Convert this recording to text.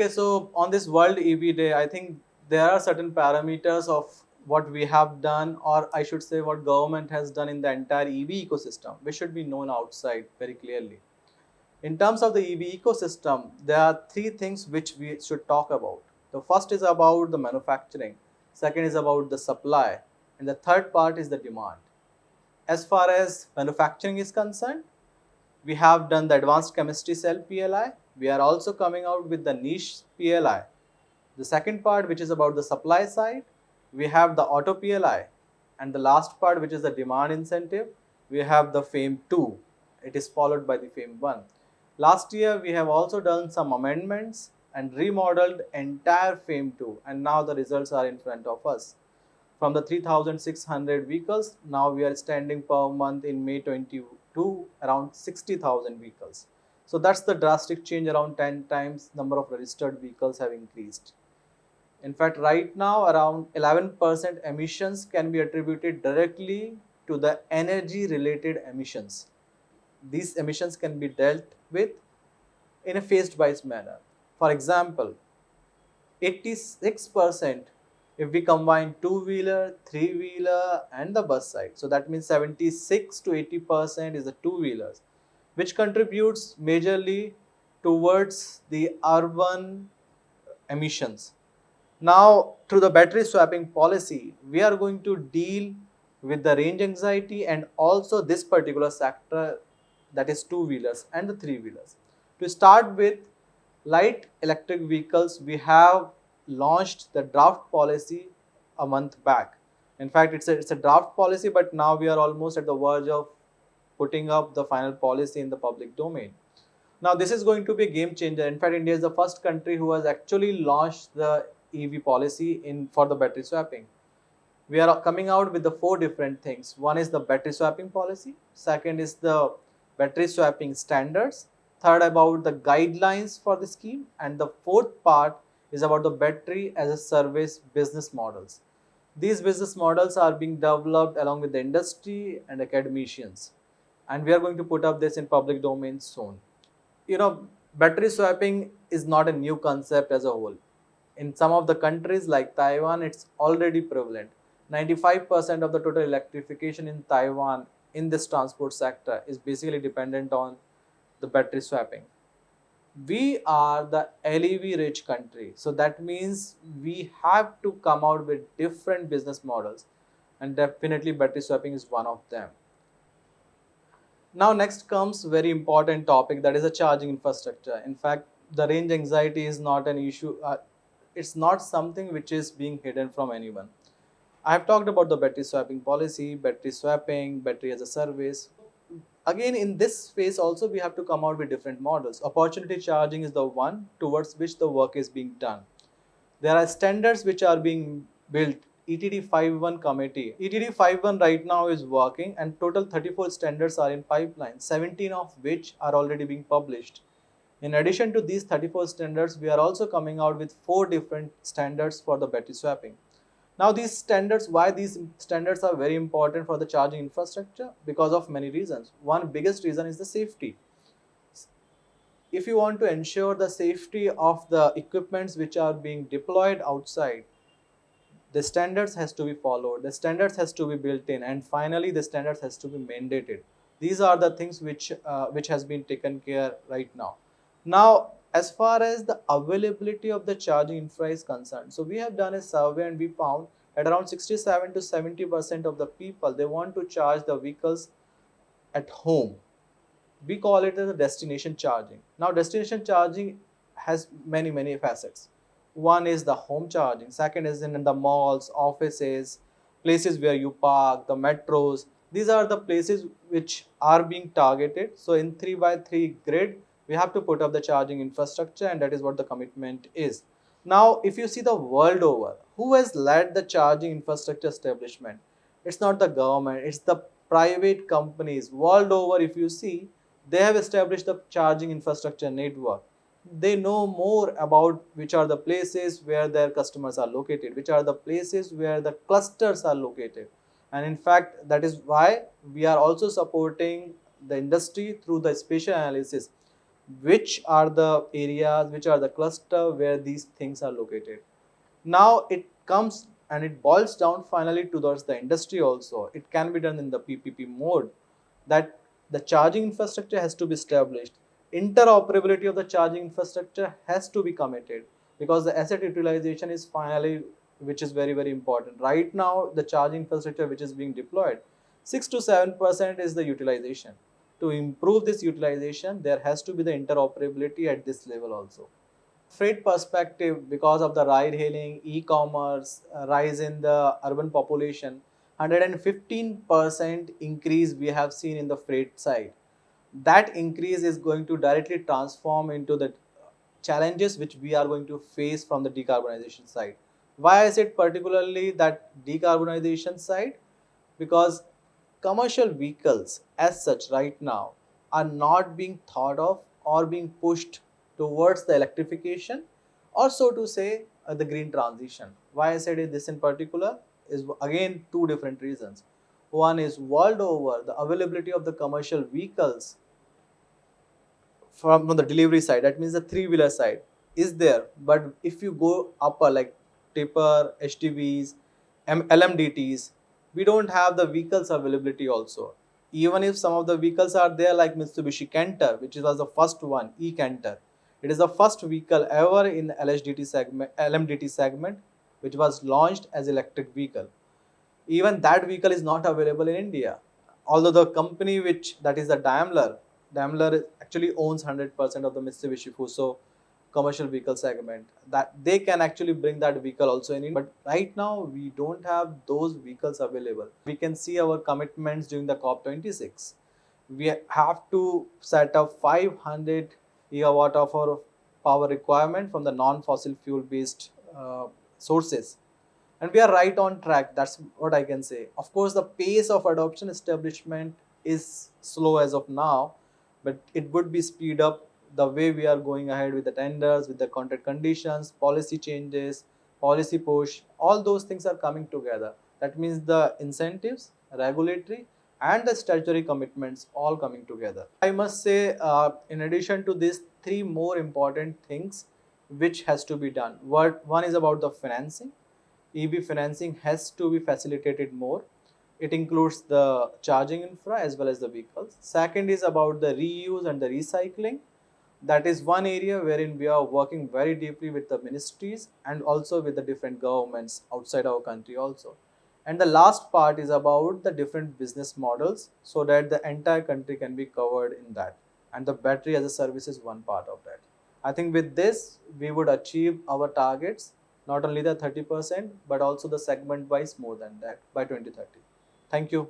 Okay, so on this World EV Day, I think there are certain parameters of what we have done, or I should say what government has done in the entire EV ecosystem, which should be known outside very clearly. In terms of the EV ecosystem, there are three things which we should talk about. The first is about the manufacturing, second is about the supply, and the third part is the demand. As far as manufacturing is concerned, we have done the advanced chemistry cell PLI. We are also coming out with the niche PLI. The second part, which is about the supply side, we have the auto PLI. And the last part, which is the demand incentive, we have the FAME 2. It is followed by the FAME 1. Last year, we have also done some amendments and remodeled entire FAME 2. And now the results are in front of us. From the 3,600 vehicles, now we are standing per month in May 22 around 60,000 vehicles. So that's the drastic change, around 10 times number of registered vehicles have increased. In fact, right now around 11% emissions can be attributed directly to the energy related emissions. These emissions can be dealt with in a phased wise manner. For example, 86% if we combine two-wheeler, three-wheeler and the bus side. So that means 76 to 80% is the two-wheelers, which contributes majorly towards the urban emissions. Now, through the battery swapping policy, we are going to deal with the range anxiety and also this particular sector, that is two-wheelers and the three-wheelers. To start with light electric vehicles, we have launched the draft policy a month back. In fact, it's a draft policy, but now we are almost at the verge of putting up the final policy in the public domain. Now, this is going to be a game changer. In fact, India is the first country who has actually launched the EV policy for the battery swapping. We are coming out with the four different things. One is the battery swapping policy. Second is the battery swapping standards. Third, about the guidelines for the scheme. And the fourth part is about the battery as a service business models. These business models are being developed along with the industry and academicians. And we are going to put up this in public domain soon. Battery swapping is not a new concept as a whole. In some of the countries like Taiwan, it's already prevalent. 95% of the total electrification in Taiwan in this transport sector is basically dependent on the battery swapping. We are the LEV rich country, so that means we have to come out with different business models, and definitely battery swapping is one of them. Now next comes very important topic, that is a charging infrastructure. In fact, the range anxiety is not an issue. It's not something which is being hidden from anyone. I have talked about the battery swapping policy, battery swapping, battery as a service. Again, in this phase also we have to come out with different models. Opportunity charging is the one towards which the work is being done. There are standards which are being built. ETD 51 committee. ETD 51 right now is working and total 34 standards are in pipeline, 17 of which are already being published. In addition to these 34 standards, we are also coming out with 4 different standards for the battery swapping. Now these standards, why these standards are very important for the charging infrastructure? Because of many reasons. One biggest reason is the safety. If you want to ensure the safety of the equipments which are being deployed outside, the standards has to be followed, the standards has to be built in, and finally the standards has to be mandated. These are the things which has been taken care right now. Now, as far as the availability of the charging infra is concerned, so we have done a survey and we found at around 67 to 70% of the people, they want to charge the vehicles at home. We call it as a destination charging. Now, destination charging has many facets. One is the home charging, second is in the malls, offices, places where you park, the metros. These are the places which are being targeted. So in 3x3 grid, we have to put up the charging infrastructure, and that is what the commitment is. Now, if you see the world over, who has led the charging infrastructure establishment? It's not the government, it's the private companies. World over, if you see, they have established the charging infrastructure network. They know more about which are the places where their customers are located, which are the places where the clusters are located. And in fact, that is why we are also supporting the industry through the spatial analysis. which are the areas, which are the cluster where these things are located. Now it comes and it boils down finally towards the industry also. It can be done in the PPP mode, that the charging infrastructure has to be established. Interoperability of the charging infrastructure has to be committed, because the asset utilization is finally, which is very, very important. Right now, the charging infrastructure which is being deployed, 6 to 7% is the utilization. To improve this utilization, there has to be the interoperability at this level also. Freight perspective, because of the ride hailing, e-commerce, rise in the urban population, 115% increase we have seen in the freight side. That increase is going to directly transform into the challenges which we are going to face from the decarbonization side. Why is it particularly that decarbonization side? Because commercial vehicles as such right now are not being thought of or being pushed towards the electrification, or so to say the green transition. Why I said this in particular is again two different reasons. One is world over the availability of the commercial vehicles from the delivery side, that means the three-wheeler side is there, but if you go upper like tipper, HTVs, LMDTs, we don't have the vehicles availability also. Even if some of the vehicles are there like Mitsubishi Canter, which was the first one, e-Canter, it is the first vehicle ever in LHDT segment, LMDT segment, which was launched as electric vehicle. Even that vehicle is not available in India. Although the company which, that is the Daimler actually owns 100% of the Mitsubishi Fuso commercial vehicle segment. That they can actually bring that vehicle also in India. But right now we don't have those vehicles available. We can see our commitments during the COP26. We have to set up 500 gigawatt of our power requirement from the non-fossil fuel based sources, and we are right on track. That's what I can say. Of course, the pace of adoption establishment is slow as of now, but it would be speed up the way we are going ahead with the tenders, with the contract conditions, policy changes, policy push. All those things are coming together. That means the incentives, regulatory, and the statutory commitments all coming together. I must say, in addition to these three more important things which has to be done. One is about the financing. EV financing has to be facilitated more. It includes the charging infra as well as the vehicles. Second is about the reuse and the recycling. That is one area wherein we are working very deeply with the ministries and also with the different governments outside our country also. And the last part is about the different business models so that the entire country can be covered in that. And the battery as a service is one part of that. I think with this, we would achieve our targets, not only the 30%, but also the segment wise more than that by 2030. Thank you.